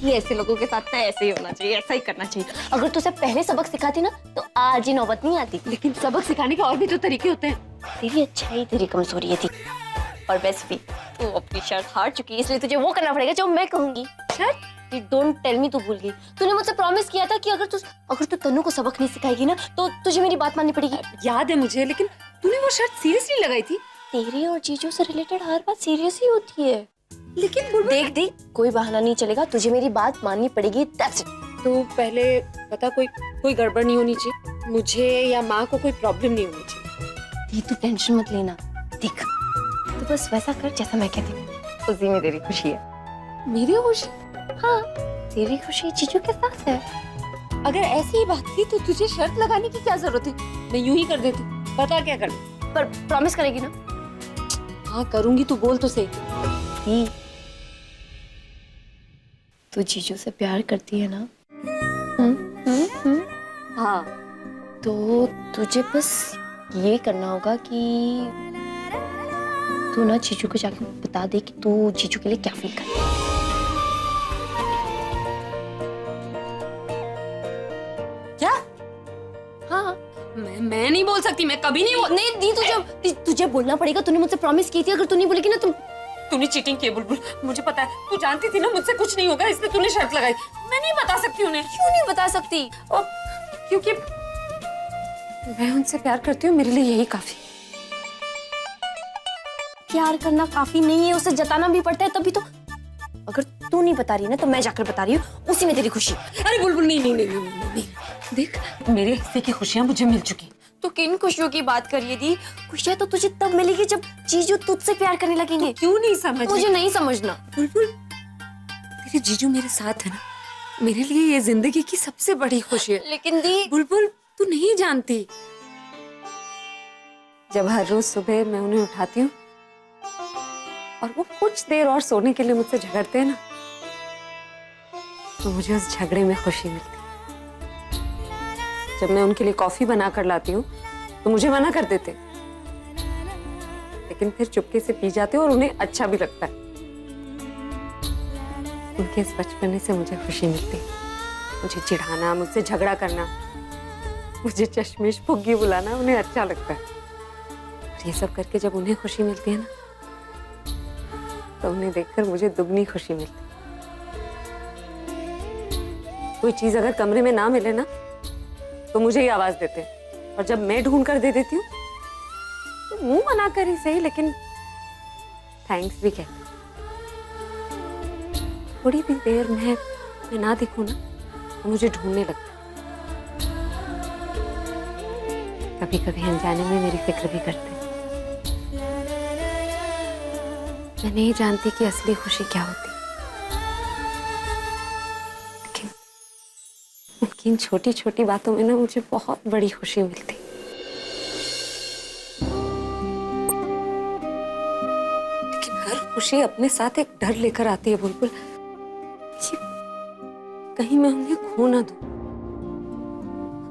ये ऐसे लोगों के साथ ना ऐसे ही होना चाहिए, ऐसा ही करना चाहिए। अगर तुझे पहले सबक सिखाती ना तो आज ही नौबत नहीं आती। लेकिन सबक सिखाने के और भी तो तरीके होते हैं। तेरी अच्छाई तेरी कमजोरी है थी। और वैसे भी तू अपनी शर्त हार चुकी है, इसलिए तुझे वो करना पड़ेगा जो मैं कहूंगी। शर्त? डोंट टेल मी, तू भूल गई। तूने मुझसे प्रॉमिस किया था कि अगर तू तन्नू को सबक नहीं सिखाएगी ना तो तुझे मेरी बात माननी पड़ेगी। याद है मुझे, लेकिन तूने वो शर्त सीरियसली लगाई थी। तेरी और जीजू से रिलेटेड हर बात सीरियस ही होती है। लेकिन देख कोई बहाना नहीं चलेगा, तुझे मेरी बात माननी पड़ेगी। That's it. तो पहले बता, कोई गड़बड़ नहीं होनी चाहिए, मुझे या माँ को कोई प्रॉब्लम नहीं होनी चाहिए। तू टेंशन मत लेना। देख तो बस वैसा कर जैसा मैं कहती हूँ, उसी में तेरी खुशी है। मेरी खुशी? हाँ, तेरी खुशी जीजू के साथ है। अगर ऐसी ही बात थी तो तुझे शर्त लगाने की क्या जरूरत है? मैं यूं ही कर देती। बता क्या करना। पर प्रॉमिस करेगी ना? हाँ करूंगी, तू बोल तो सही। तू जीजू से प्यार करती है ना? हाँ। तो तुझे बस ये करना होगा कि तू ना जीजू को जाकर बता दे कि तू जीजू के लिए क्या फील करती है। क्या? हाँ। मैं नहीं बोल सकती, मैं कभी नहीं बोल। नहीं, तुझे बोलना पड़ेगा। तूने मुझसे प्रॉमिस की थी, अगर तू नहीं बोलेगी ना तूने चीटिंग की है बुलबुल, मुझे पता है। तू जानती थी ना मुझसे कुछ नहीं होगा, इसलिए तूने शर्त लगाई। मैं नहीं बता सकती उन्हें। क्यों नहीं बता सकती? और क्योंकि मैं उनसे प्यार करती हूँ, मेरे लिए यही काफी। प्यार करना काफी नहीं है, उसे जताना भी पड़ता है। तभी तो अगर तू नहीं बता रही ना तो मैं जाकर बता रही हूँ, उसी में तेरी खुशी। अरे बुलबुल नहीं नहीं नहीं नहीं नहीं, नहीं। देख, मेरे हिस्से की खुशियां मुझे मिल चुकी। तो किन खुशियों की बात करिए दी? खुशियां तो तुझे तब मिलेगी जब जीजू तुझसे प्यार करने लगेंगे। तो क्यों नहीं समझ? मुझे नहीं समझना। बुलबुल, तेरे जीजू मेरे साथ है ना, मेरे लिए ये जिंदगी की सबसे बड़ी खुशी है। लेकिन दी बुलबुल, तू नहीं जानती, जब हर रोज सुबह मैं उन्हें उठाती हूँ और वो कुछ देर और सोने के लिए मुझसे झगड़ते हैं ना, तो मुझे उस झगड़े में खुशी मिलती है। जब मैं उनके लिए कॉफी बना कर लाती हूँ तो मुझे मना कर देते, लेकिन फिर चुपके से पी जाते और उन्हें अच्छा भी लगता है। उनके इस बचपने से मुझे खुशी मिलती है। मुझे चिढ़ाना, मुझसे झगड़ा करना, मुझे चश्मिश फुग्गी बुलाना उन्हें अच्छा लगता है। और ये सब करके जब उन्हें खुशी मिलती है ना, तो उन्हें देखकर मुझे दुगनी खुशी मिलती है। कोई चीज अगर कमरे में ना मिले ना तो मुझे ही आवाज देते हैं, और जब मैं ढूंढ कर दे देती हूँ तो मुंह मना कर ही सही, लेकिन थैंक्स भी कहते हैं। थोड़ी भी देर मैं ना दिखूं ना तो मुझे ढूंढने लगता है। कभी कभी अनजाने में मेरी फिक्र भी करते हैं। मैं नहीं जानती कि असली खुशी क्या होती, लेकिन उनकी इन छोटी छोटी बातों में ना मुझे बहुत बड़ी खुशी मिलती। लेकिन हर खुशी अपने साथ एक डर लेकर आती है बुलबुल, कि कहीं मैं उन्हें खो ना दूं।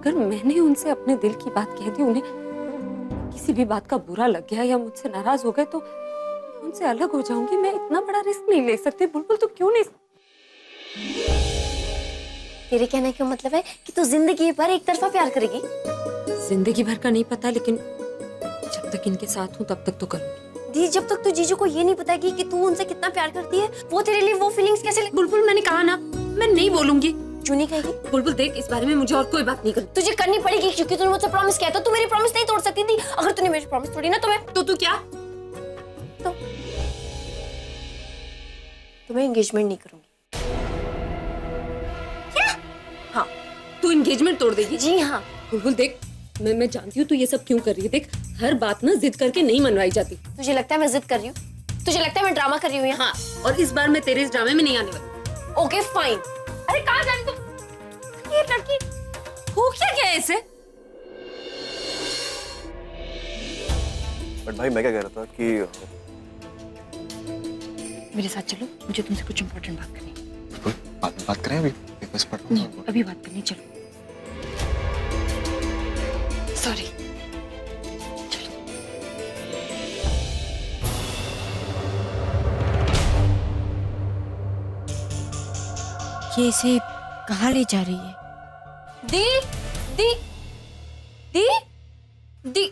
अगर मैंने उनसे अपने दिल की बात कह दी, उन्हें किसी भी बात का बुरा लग गया या मुझसे नाराज हो गए तो उनसे अलग हो जाऊंगी। मैं इतना बड़ा रिस्क नहीं ले सकती बुलबुल, तो क्यों नहीं? तेरे कहने का मतलब है कि तू जिंदगी भर एक तरफा प्यार करेगी? जिंदगी भर का नहीं पता, लेकिन जब तक इनके साथ हूँ तब तक तो करूंगी। दी, जब तक तू जीजू को ये नहीं बताएगी कि तू उनसे कितना प्यार करती है, वो तेरे लिए वो फीलिंग्स कैसे बुलबुल, मैंने कहा ना, मैं नहीं बोलूंगी। क्यों नहीं कहेगी? बुलबुल देख, इस बारे में मुझे और कोई बात नहीं करनी। तुझे करनी पड़ेगी, क्योंकि तूने मुझसे प्रॉमिस किया था। तू मेरी प्रॉमिस नहीं तोड़ सकती थी। अगर तूने मेरी प्रॉमिस तोड़ी ना तो तू क्या? तो मैं एंगेजमेंट नहीं करूंगी। क्या? हाँ। तू एंगेजमेंट तोड़ देगी? जी हाँ। बुलबुल देख, मैं जानती हूँ तू ये सब क्यों कर रही है। देख, हर बात ना जिद करके नहीं मनवाई जाती। तुझे लगता है मैं जिद कर रही हूँ? तुझे लगता है मैं ड्रामा कर रही हूँ? हाँ। और इस बार मैं तेरे इस ड्रामे में नहीं आने वाली। Okay fine. अरे कहाँ जा रही तुम? ये लड़की हो क्या गया इसे? बट भाई मैं क्या कह रहा था कि मेरे साथ चलो, मुझे तुमसे कुछ इम्पोर्टेंट बात करनी है। बाद में बात करें, अभी बस पढ़ नहीं, अभी बात करनी, चलो। सॉरी। ये इसे कहाँ ले जा रही है? दी दी दी दी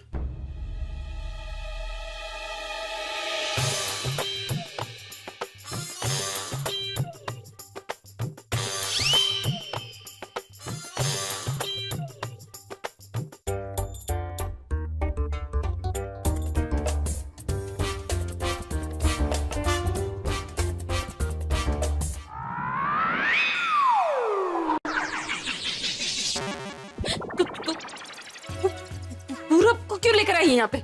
पूरब को क्यों लेकर आई है यहाँ पे?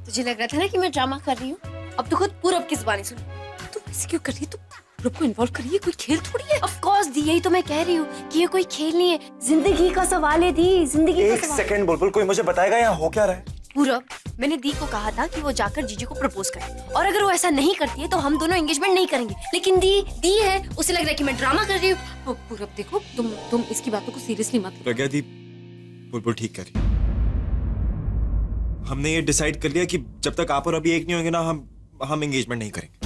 तुझे लग रहा था ना कि मैं ड्रामा कर रही हूँ, अब तो खुद पूरब की जुबानी सुन। तुम ऐसे क्यों कर रही है? तुम पूरब को इन्वॉल्व कर रही है? कोई खेल थोड़ी है। ऑफ कोर्स दी, यही तो मैं कह रही हूँ कि ये कोई खेल नहीं है, जिंदगी का सवाल है दी, जिंदगी का एक सवाल। सेकंड बुलबुल, कोई मुझे बताएगा यहाँ हो क्या रहा है? पूरब, मैंने दी को कहा था कि वो जाकर जीजू को प्रपोज करे, और अगर वो ऐसा नहीं करती है तो हम दोनों एंगेजमेंट नहीं करेंगे। लेकिन दी है, उसे लग रहा है कि मैं ड्रामा कर रही हूँ। पूरब देखो, तुम इसकी बातों को सीरियसली मत लो। प्रज्ञा दी, बुलबुल ठीक कर रही है। हमने ये डिसाइड कर लिया कि जब तक आप और अभी एक नहीं होंगे ना, हम एंगेजमेंट नहीं करेंगे।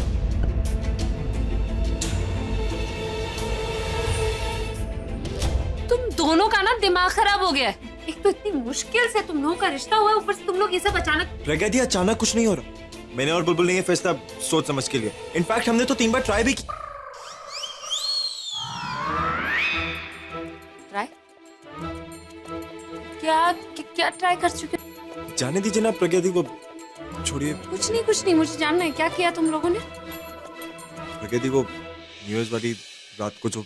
तुम दोनों का ना दिमाग खराब हो गया है। एक तो इतनी मुश्किल से तुम लोगों का रिश्ता हुआ है, ऊपर से तुम लोग ये सब अचानक। प्रज्ञा दी, अचानक कुछ नहीं हो रहा। मैंने और बुलबुल ने ये फैसला सोच समझ के लिया। इनफैक्ट हमने तो 3 बार ट्राई भी की। ट्राई? क्या ट्राई कर चुके हो? जाने दीजिए ना प्रज्ञा दी, वो छोड़िए। कुछ नहीं, मुझे जानना है क्या किया तुम लोगों ने। प्रज्ञा दी, वो न्यूज़ वाली रात को जो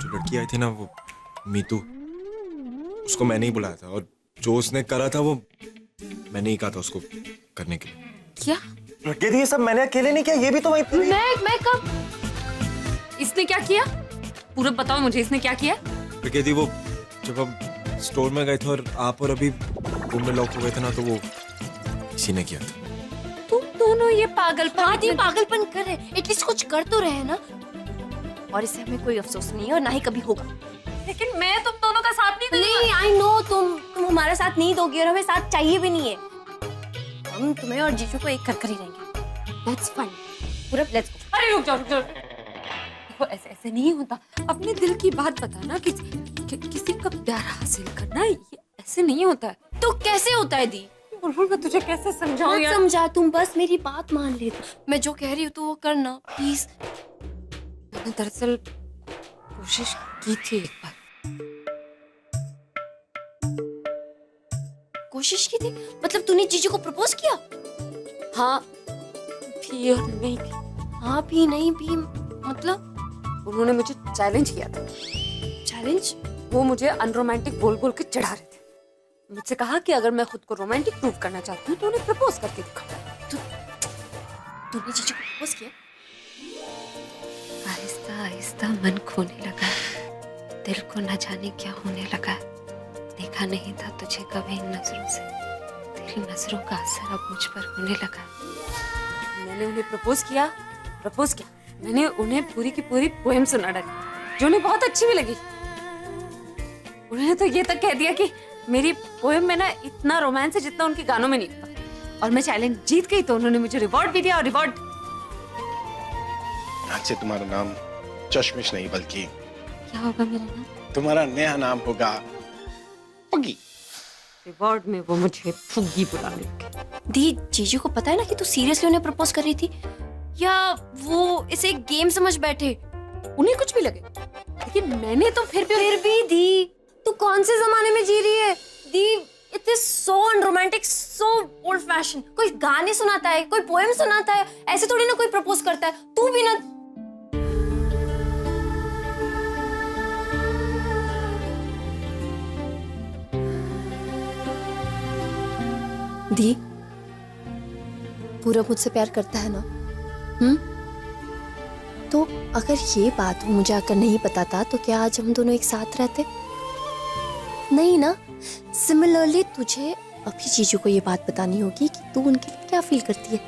लड़की आई थी ना, वो मीतू, उसको मैंने ही बुलाया था, और जो उसने करा था वो मैंने ही कहा था उसको करने के लिए। क्या? प्रज्ञा दी, ये सब मैंने अकेले नहीं किया, ये भी तो मैं कब? इसने क्या किया? पूरा बताओ मुझे, इसने क्या किया? प्रज्ञा दी, वो जब हम स्टोर में गए थे और आप और अभी रूम में लॉक हो गए थे ना, तो वो इसी ने किया था। तुम दोनों ये पागलपन कर रहे, एटलीस्ट कुछ कर तो रहे ना, और इससे हमें कोई अफसोस नहीं है और ना ही कभी होगा। लेकिन मैं तुम दोनों का साथ नहीं दूंगी। नहीं, आई नो तुम हमारा साथ नहीं दोगे और हमें साथ चाहिए भी नहीं है। हम तुम्हें और जीजू को एक कर ही रहेंगे। That's fine. पूरा लेट्स गो। अरे रुक जाओ। देखो ऐसे नहीं होता। अपने दिल की बात बताना, किसी का प्यार हासिल करना ये ऐसे नहीं होता है। तो कैसे होता है दी? बुलबुल, मैं तुझे कैसे समझाऊं यार? समझा, तुम बस मेरी बात मान ले। मैं जो कह रही हूँ तो वो करना प्लीज। मैंने दरअसल कोशिश की थी एक बार। कोशिश की थी? मतलब तूने जीजू को प्रपोज किया? हाँ भी और नहीं भी। हाँ भी नहीं भी मतलब? उन्होंने मुझे चैलेंज किया था। चैलेंज? वो मुझे अनरोमांटिक बोल के चढ़ा रहे थे। मुझसे कहा कि अगर मैं खुद को रोमांटिक प्रूव करना चाहती हूँ तो उन्हें प्रपोज करके दिखाऊं। तूने जीजू को प्रपोज किया? आहिस्ता आहिस्ता मन खोने लगा, दिल को न जाने क्या होने लगा। देखा नहीं था तुझे कभी इन नजरों से, तेरी नजरों का असर अब मुझ पर होने लगा। मैंने उन्हें प्रपोज किया। मैंने उन्हें पूरी की पूरी पोएम सुना डाली, जो उन्हें बहुत अच्छी भी लगी। उन्होंने तो ये तक कह दिया कि मेरी पोएम में ना इतना रोमांस है जितना उनके गानों में नहीं होता। और मैं चैलेंज जीत गई तो उन्होंने मुझे रिवॉर्ड भी दिया। और रिवॉर्ड आज से तुम्हारा नाम चश्मिश नहीं बल्कि क्या होगा? मेरा नाम? तुम्हारा नया नाम होगा पगी। रिवॉर्ड में वो मुझे फुग्गी बुलाने लगे। दी, जीजू को पता है ना कि तू सीरियसली उन्हें प्रपोज कर रही थी, या वो इसे एक गेम समझ बैठे? उन्हें कुछ भी लगे, लेकिन मैंने तो फिर भी दी, तू कौन से जमाने में जी रही है? दी, it is so unromantic, so old fashion. कोई गाने सुनाता है, कोई पोएम सुनाता है, ऐसे थोड़ी ना कोई प्रपोज करता है। तू भी ना। दी, पूरा मुझसे प्यार करता है ना? तो अगर ये बात वो मुझे आकर नहीं पता था तो क्या आज हम दोनों एक साथ रहते? नहीं ना। सिमिलरली तुझे अभी जीजू को ये बात बतानी होगी कि तू उनके लिए क्या फील करती है।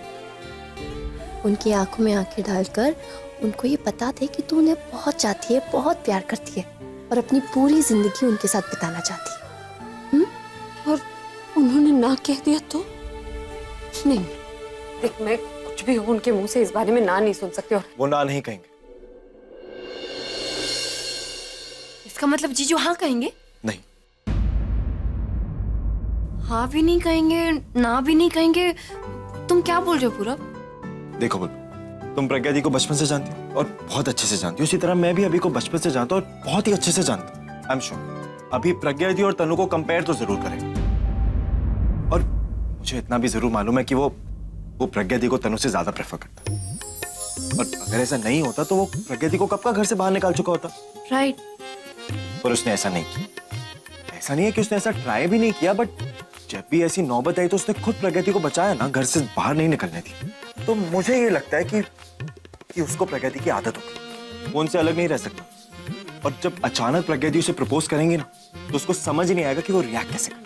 उनकी आंखों में आंखें डालकर उनको ये बता दे कि तू उन्हें बहुत चाहती है, बहुत प्यार करती है और अपनी पूरी जिंदगी उनके साथ बिताना चाहती है। और उन्होंने ना कह दिया तो? नहीं, देख मैं कुछ भी हो उनके मुंह से इस बारे में ना नहीं सुन सकती। और वो ना नहीं कहेंगे। इसका मतलब जीजू हाँ कहेंगे? नहीं, हाँ भी नहीं कहेंगे, ना भी नहीं कहेंगे। तुम क्या बोल रहे हो पूरब? देखो बोल, तुम प्रज्ञा दी को बचपन से जानती हो और बहुत अच्छे से जानती हो। उसी तरह मैं भी अभी को बचपन से जानता हूँ और बहुत ही अच्छे से जानता हूँ। आई एम श्योर अभी प्रज्ञा दी और तनु को कंपेयर तो जरूर करेंगे। और मुझे इतना भी जरूर मालूम है कि वो प्रज्ञा दी को तनु से ज्यादा प्रेफर करता है। और अगर ऐसा नहीं होता तो वो प्रज्ञा दी को कब का घर से बाहर निकाल चुका होता। राइट। पर उसने ऐसा नहीं किया। ऐसा नहीं है कि उसने ऐसा ट्राई भी नहीं किया, बट जब भी ऐसी नौबत आई तो उसने खुद प्रज्ञा दी को बचाया ना, घर से बाहर नहीं निकलने दी। तो मुझे ये लगता है कि उसको प्रज्ञा दी की आदत होगी, वो उनसे अलग नहीं रह सकता। और जब अचानक प्रज्ञा दी उसे प्रपोज करेंगी ना, तो उसको समझ ही नहीं आएगा कि वो रिएक्ट कैसे करे।